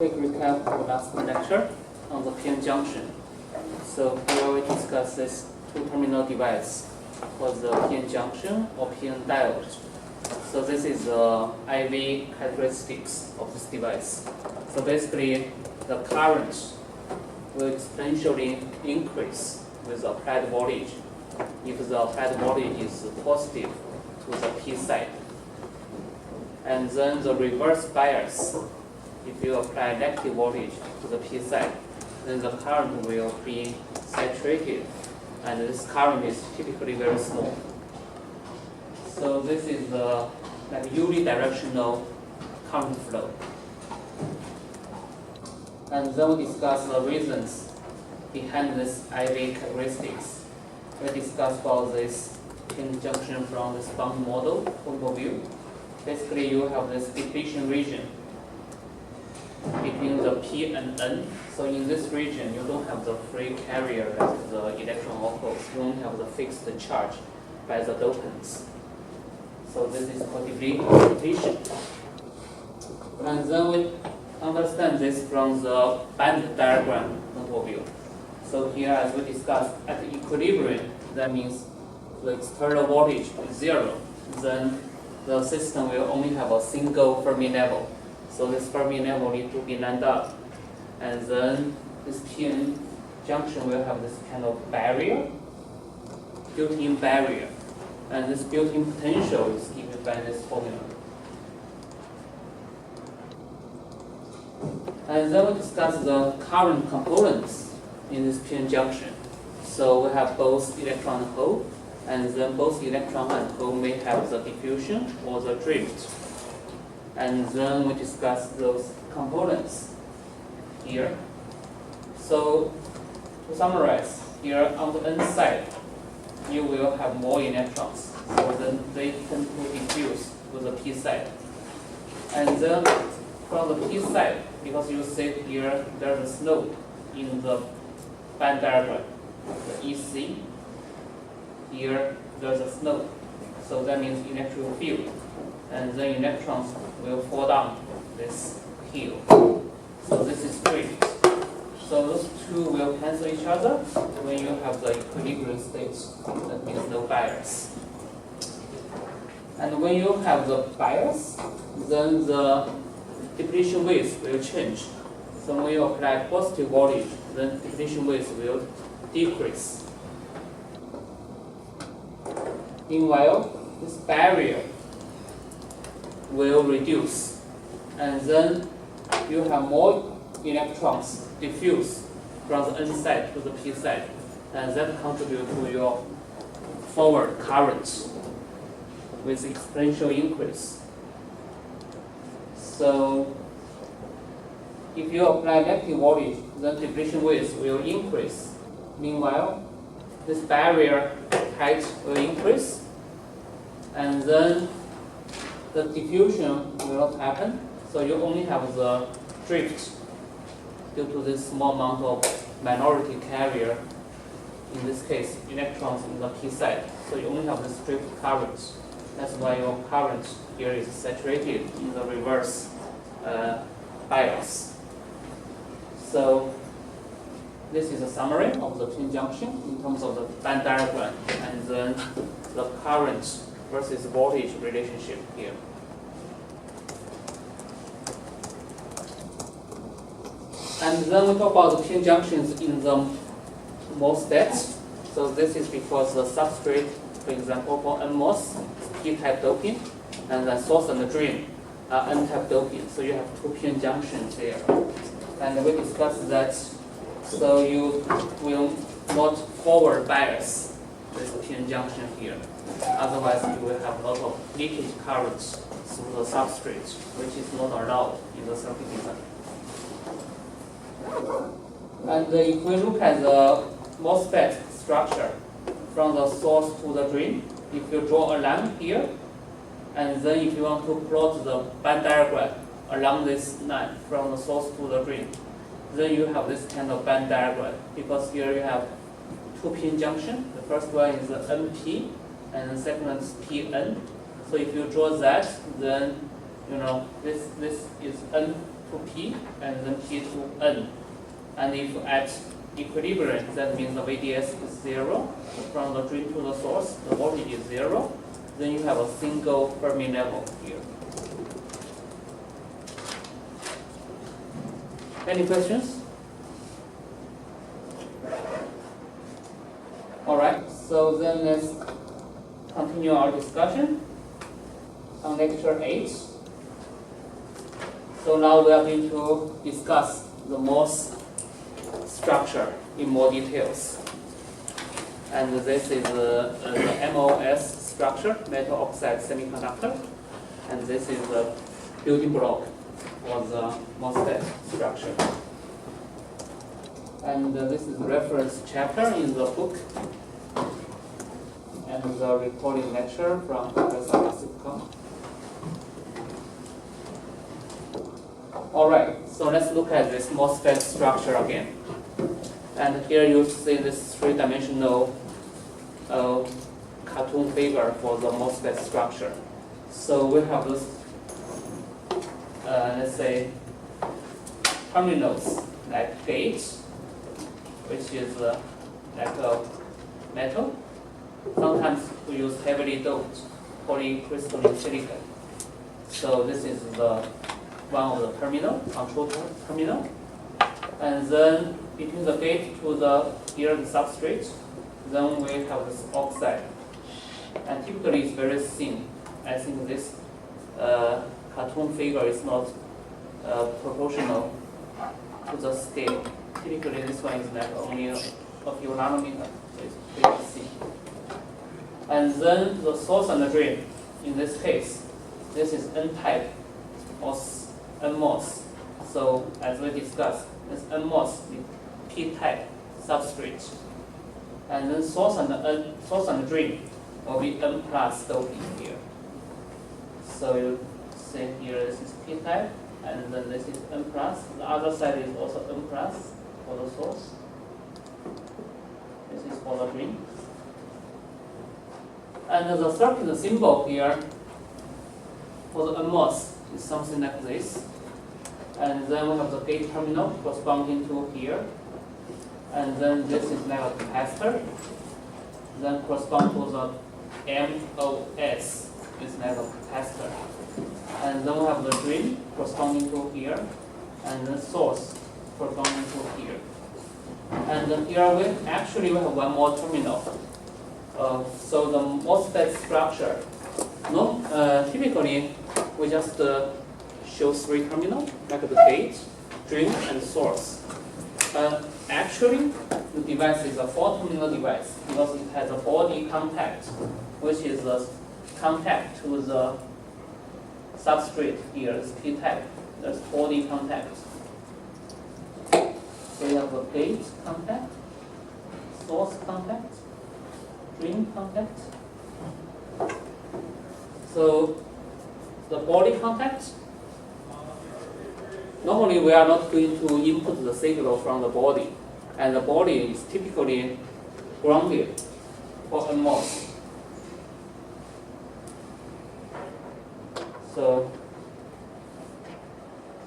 Quick recap of last lecture on the PN junction. So here we discuss this two-terminal device for the PN junction or PN diode. So this is the IV characteristics of this device. So basically, the current will exponentially increase with the applied voltage if the applied voltage is positive to the P side. And then the reverse bias, if you apply negative voltage to the P side, then the current will be saturated, and this current is typically very small. So this is the unidirectional current flow. And then we discuss the reasons behind this IV characteristics. We discuss about this PN junction from this bound model point of view. Basically, you have this depletion region between the P and N. So in this region, you don't have the free carrier like the electron occurs. You only have the fixed charge by the dopants. So this is called depletion. And then we understand this from the band diagram point of view. So here, as we discussed, at equilibrium, that means the external voltage is zero. Then the system will only have a single Fermi level. So this Fermi level needs to be lined up. And then this PN junction will have this kind of barrier, built-in barrier. And this built-in potential is given by this formula. And then we discuss the current components in this PN junction. So we have both electron and hole, and then both electron and hole may have the diffusion or the drift. And then we discuss those components here. So to summarize, here on the N side, you will have more electrons. So then they tend to diffuse to the P side. And then from the P side, because you see here there's a slope in the band diagram, the EC. Here there's a slope. So that means electric field. And then electrons will fall down this hill. So this is drift. So those two will cancel each other when you have the equilibrium state. That means no bias. And when you have the bias, then the depletion width will change. So when you apply positive voltage, then depletion width will decrease. Meanwhile, this barrier will reduce, and then you have more electrons diffuse from the N side to the P side, and that contributes to your forward current with exponential increase. So if you apply negative voltage, then depletion width will increase. Meanwhile, this barrier height will increase, and then the diffusion will not happen. So you only have the drift due to this small amount of minority carrier, in this case, electrons in the P side. So you only have this drift current. That's why your current here is saturated in the reverse bias. So this is a summary of the PN junction in terms of the band diagram and then the current versus voltage relationship here. And then we talk about the PN junctions in the MOSFETs. So this is because the substrate, for example, for MOS, P-type doping, and the source and the drain are N-type doping. So you have two PN junctions there. And we discussed that, so you will not forward bias this PN junction here. Otherwise, you will have a lot of leakage current through the substrate, which is not allowed in the circuit design. And if we look at the MOSFET structure from the source to the drain, if you draw a line here, and then if you want to plot the band diagram along this line from the source to the drain, then you have this kind of band diagram, because here you have two PN junction. The first one is NP, and the second one is PN. So if you draw that, then this is N to P and then P to N. And if at equilibrium, that means the VDS is 0. From the drain to the source, the voltage is 0. Then you have a single Fermi level here. Any questions? Alright, so then let's continue our discussion on lecture 8. So now we are going to discuss the MOS structure in more details. And this is the MOS structure, metal oxide semiconductor. And this is the building block for the MOSFET structure. And this is the reference chapter in the book. And the recording lecture from Professor Asipka. Alright, so let's look at this MOSFET structure again. And here you see this three-dimensional cartoon figure for the MOSFET structure. So we have this, let's say, terminals like gate, which is like a metal. Sometimes we use heavily doped polycrystalline silicon. So this is the one of the terminal, control terminal. And then between the gate to the here the substrate, then we have this oxide. And typically it's very thin. I think this cartoon figure is not proportional to the scale. Typically this one is like only a few nanometers, so it's pretty thin. And then the source and the drain, in this case, this is N-type NMOS. So as we discussed, this NMOS is P-type substrate. And then source and drain will be N plus doping here. So you see here this is P-type, and then this is N plus. The other side is also N plus for the source. This is for the drain. And the circuit symbol here for the NMOS is something like this. And then we have the gate terminal corresponding to here. And then this is like a capacitor. Then correspond to the MOS is like a capacitor. And then we have the drain corresponding to here. And then source corresponding to here. And then here we have one more terminal. So the MOSFET structure, typically we just show three terminals, like the gate, drain, and source. Actually, the device is a four-terminal device because it has a body contact, which is the contact to the substrate here, is P-type. There's body contact. So you have a gate contact, source contact, drain contact. So the body contact, normally we are not going to input the signal from the body, and the body is typically grounded for NMOS. So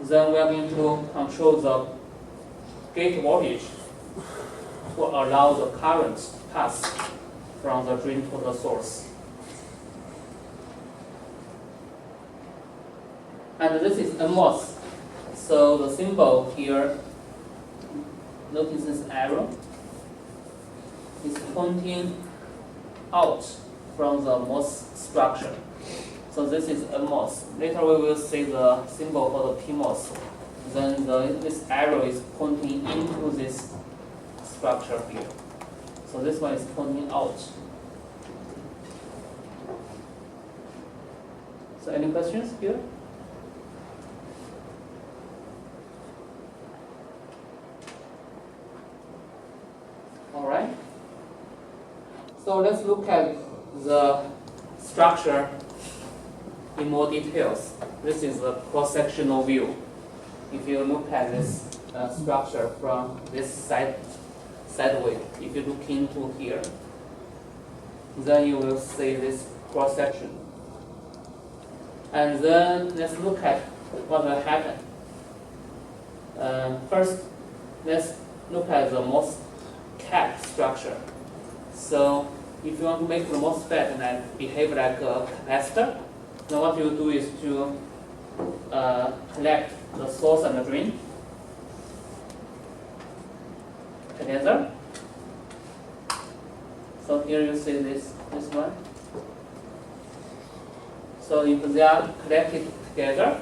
then we are going to control the gate voltage to allow the current to pass from the drain to the source. And this is NMOS. So the symbol here, notice this arrow, is pointing out from the MOS structure. So this is NMOS. Later we will see the symbol for the PMOS. Then this arrow is pointing into this structure here. So this one is pointing out. So any questions here? All right. So let's look at the structure in more details. This is a cross-sectional view. If you look at this structure from this sideways, if you look into here, then you will see this cross-section. And then let's look at what will happen First, let's look at the MOSFET structure. So if you want to make the MOSFET behave like a capacitor, then what you do is to collect the source and the drain together. So here you see this one. So if they are connected together,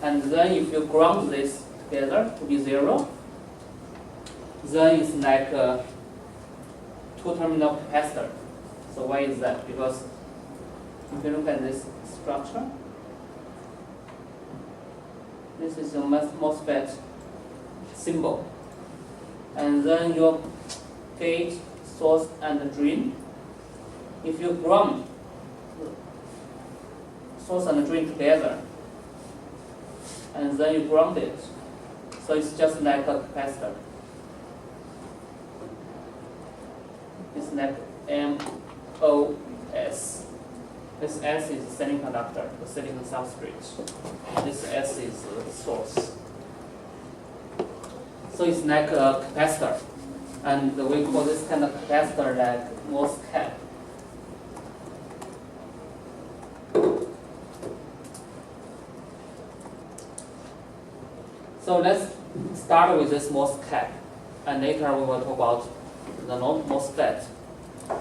and then if you ground this together to be 0, then it's like a two-terminal capacitor. So why is that? Because if you look at this structure, this is a MOSFET symbol. And then your gate, source, and drain. If you ground source and drain together, and then you ground it, so it's just like a capacitor. It's like MOS. This S is semiconductor, the silicon substrate. This S is the source. So it's like a capacitor, and we call this kind of capacitor like MOSFET. So let's start with this MOSFET, and later we will talk about the non-MOSFET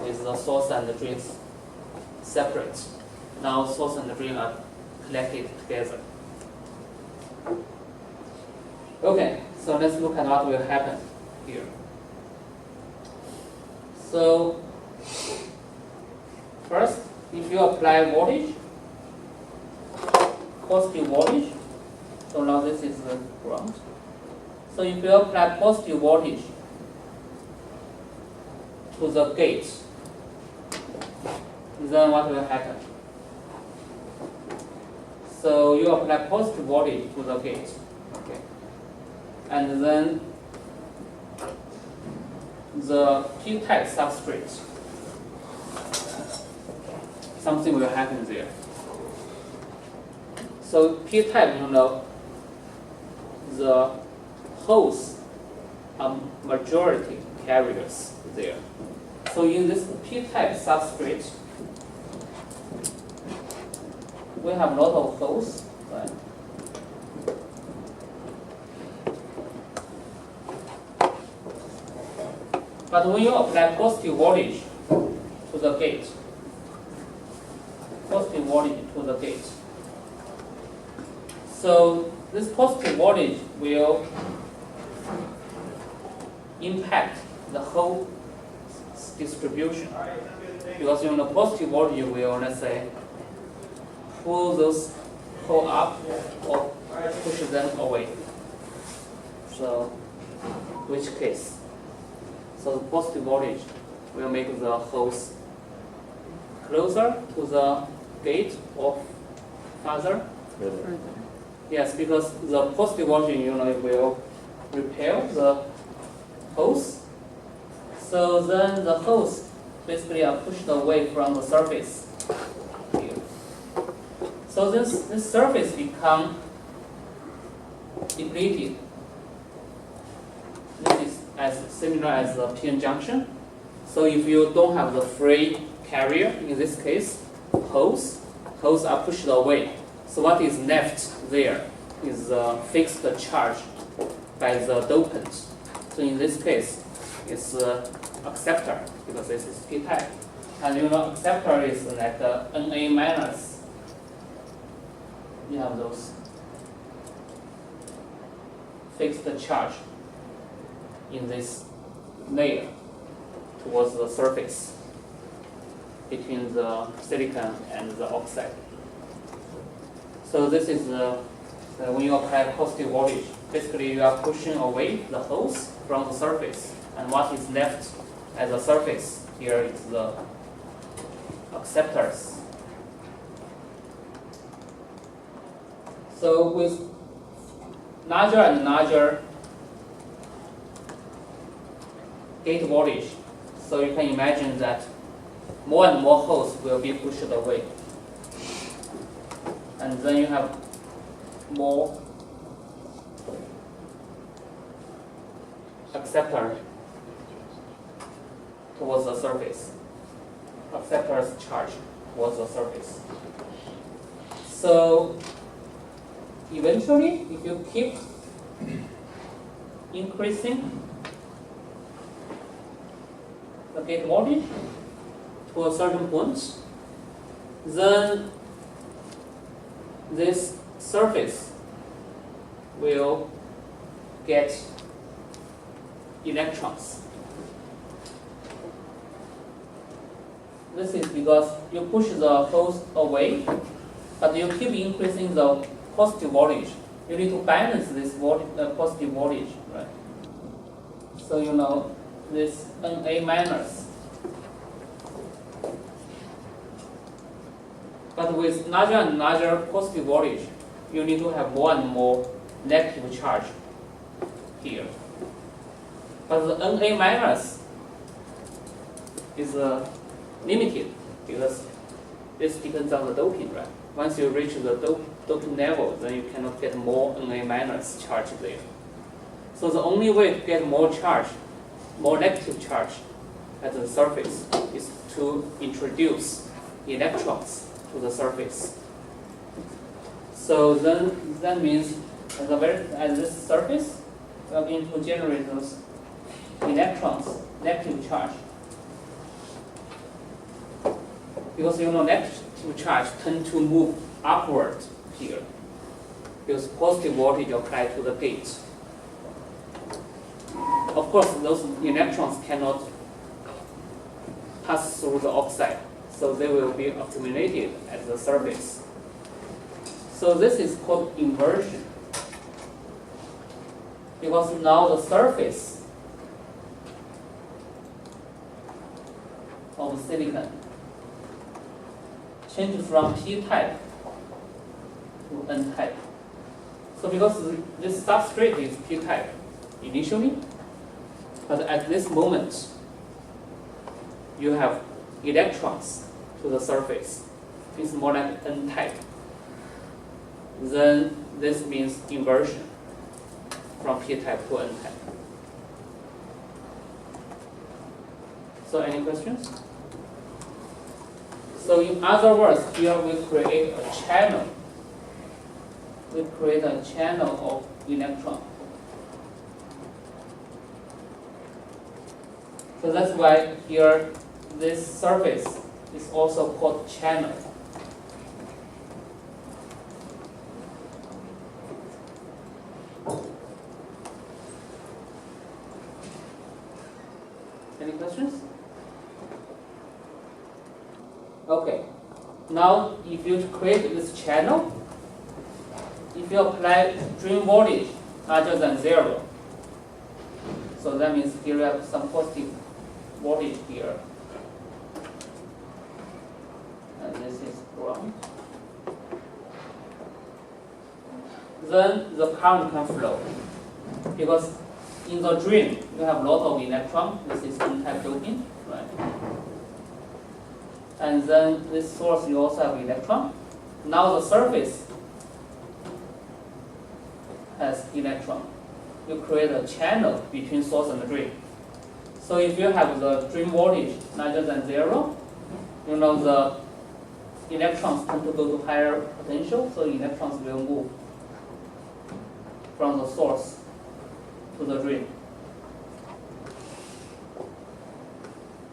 with the source and the drain separate. Now source and the drain are connected together. Okay, so let's look at what will happen here. So first, if you apply voltage, positive voltage, so now this is the ground. So if you apply positive voltage to the gate, then what will happen? So you apply positive voltage to the gate, okay, and then the P-type substrate, something will happen there. So P-type, you know, the holes are majority carriers there. So in this P-type substrate, we have a lot of holes, right? But when you apply positive voltage to the gate, positive voltage to the gate, so this positive voltage will impact the whole distribution, because you know positive voltage will, let's say, pull those holes up or push them away. So which case? So the positive voltage will make the holes closer to the gate or farther. Yes, because the positive voltage, you know, it will repel the holes. So then the holes basically are pushed away from the surface here. So this surface become depleted. This is as similar as the p-n junction. So if you don't have the free carrier, in this case, holes are pushed away. So what is left there is fixed charge by the dopant. So in this case, it's acceptor, because this is p-type. And you know, acceptor is like Na minus. You have those fixed charge in this layer towards the surface between the silicon and the oxide. So this is when you apply positive voltage, basically you are pushing away the holes from the surface, and what is left at the surface here is the acceptors. So with larger and larger gate voltage, so you can imagine that more and more holes will be pushed away. And then you have more acceptor towards the surface. Acceptor's charge towards the surface. So eventually, if you keep increasing the gate voltage to a certain point, then this surface will get electrons. This is because you push the hose away, but you keep increasing the positive voltage. You need to balance this positive voltage, right? So you know this Na minus. But with larger and larger positive voltage, you need to have more and more negative charge here. But the Na minus is limited because this depends on the doping, right? Once you reach the doping level, then you cannot get more Na minus charge there. So the only way to get more charge, more negative charge at the surface is to introduce electrons to the surface. So then that means at this surface, we are going to generate those electrons, negative charge. Because you know negative charge tend to move upward here, because positive voltage applied to the gate. Of course, those electrons cannot pass through the oxide, so they will be accumulated at the surface. So this is called inversion, because now the surface of silicon changes from P-type to N-type. So because this substrate is P-type initially, but at this moment, you have electrons to the surface. It's more like N-type. Then this means inversion from P-type to N-type. So any questions? So in other words, here we create a channel. We create a channel of electron. So that's why here this surface is also called channel. Any questions? Okay. Now, if you create this channel, if you apply drain voltage larger than 0, so that means here you have some positive voltage here, and this is ground. Then the current can flow, because in the drain you have a lot of electron. This is N-type doping, right? And then this source you also have electron. Now the surface has electron. You create a channel between source and the drain. So if you have the drain voltage larger than 0, you know the electrons tend to go to higher potential, so electrons will move from the source to the drain.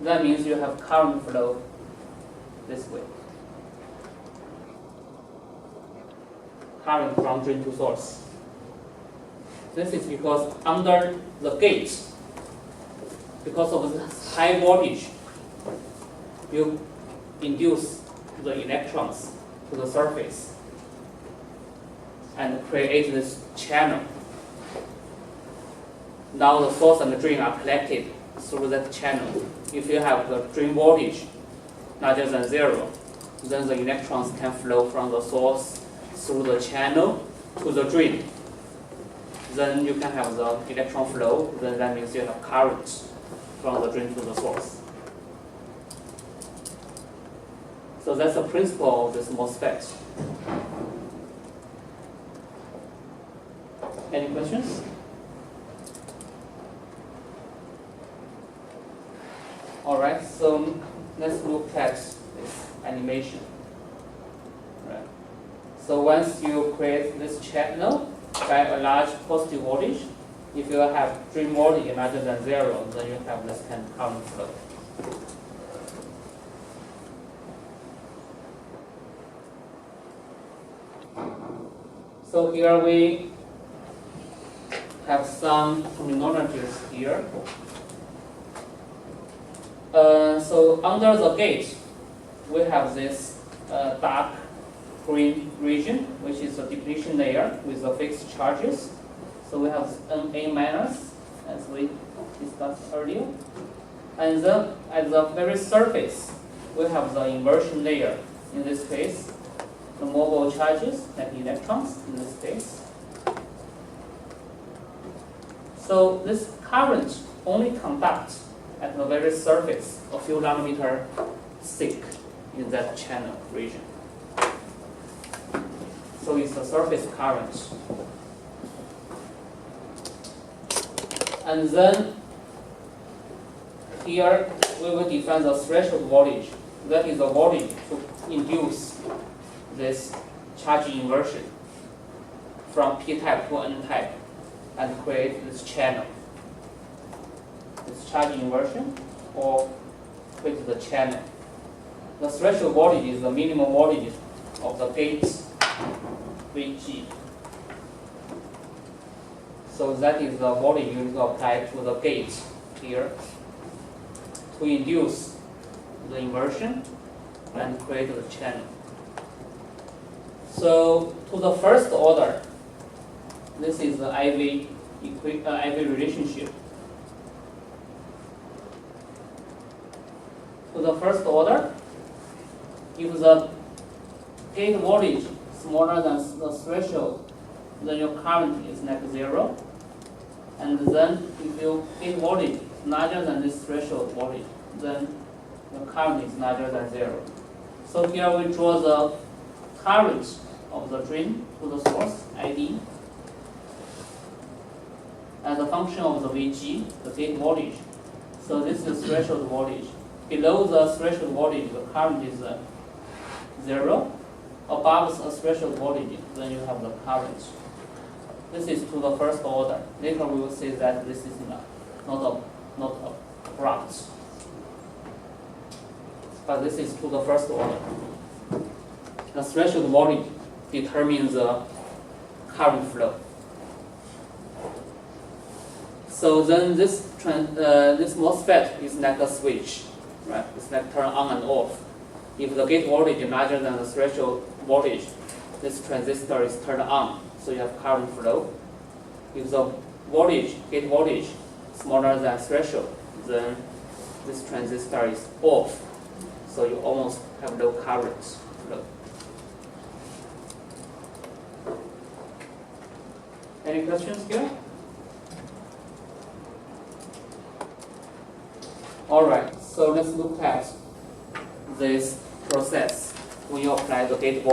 That means you have current flow this way. Current from drain to source. This is because under the gate, because of the high voltage, you induce the electrons to the surface and create this channel. Now the source and the drain are collected through that channel. If you have the drain voltage larger than 0, then the electrons can flow from the source through the channel to the drain. Then you can have the electron flow, then that means you have current from the drain to the source. So that's the principle of this MOSFET. Any questions? Alright, so let's look at this animation. Right. So once you create this channel by a large positive voltage, if you have drain voltage larger than 0, then you have this kind of current flow. So here we have some terminologies here. So under the gate, we have this dark green region, which is a depletion layer with the fixed charges. So we have Na minus, as we discussed earlier. And then at the very surface, we have the inversion layer. In this case, the mobile charges, like electrons in this case. So this current only conducts at the very surface, a few nanometer thick in that channel region. So it's a surface current. And then here we will define the threshold voltage. That is the voltage to induce this charge inversion from p-type to n-type and create this channel. This charge inversion or create the channel. The threshold voltage is the minimum voltage of the gate Vg. So that is the voltage you need to apply to the gate here to induce the inversion and create the channel. So to the first order, this is the IV relationship. To the first order, if the gate voltage smaller than the threshold, then your current is like 0. And then if your gate voltage is larger than this threshold voltage, then your current is larger than 0. So here we draw the current of the drain to the source, ID, as a function of the Vg, the gate voltage. So this is threshold voltage. Below the threshold voltage, the current is 0. Above the threshold voltage, then you have the current. This is to the first order. Later we will say that this is not abrupt. But this is to the first order. The threshold voltage determines the current flow. So then this MOSFET is like a switch, right? It's like turn on and off. If the gate voltage is larger than the threshold voltage, this transistor is turned on, so you have current flow. If the gate voltage is smaller than threshold, then this transistor is off, so you almost have no current flow. Any questions here? All right, so let's look at this process when you apply the gate voltage.